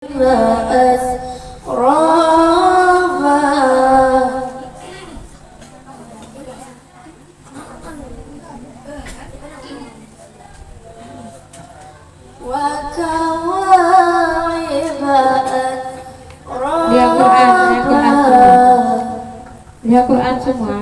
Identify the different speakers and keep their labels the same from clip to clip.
Speaker 1: Dia Quran semua.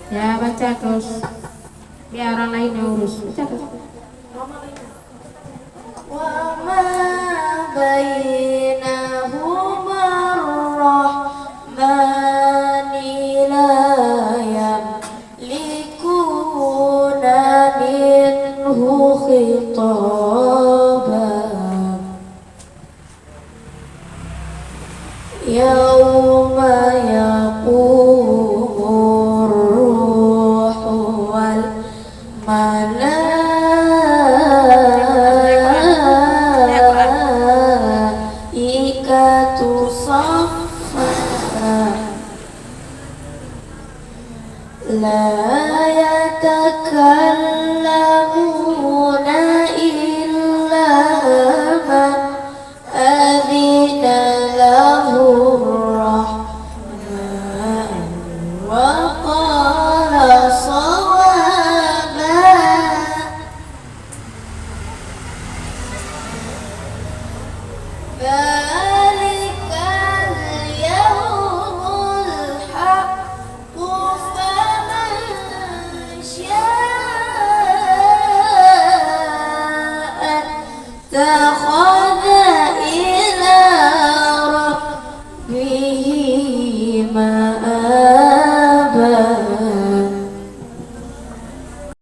Speaker 1: Ya baca terus biar orang lain yang urus. Baca terus.
Speaker 2: Wa ma bainahuma ar-rahmani la yamlikuna minhu khitaba yawma yaqumur ruhu wal malaikatu saffa la yatakallamuna illa man adina lahu rahman wa qala sawaba.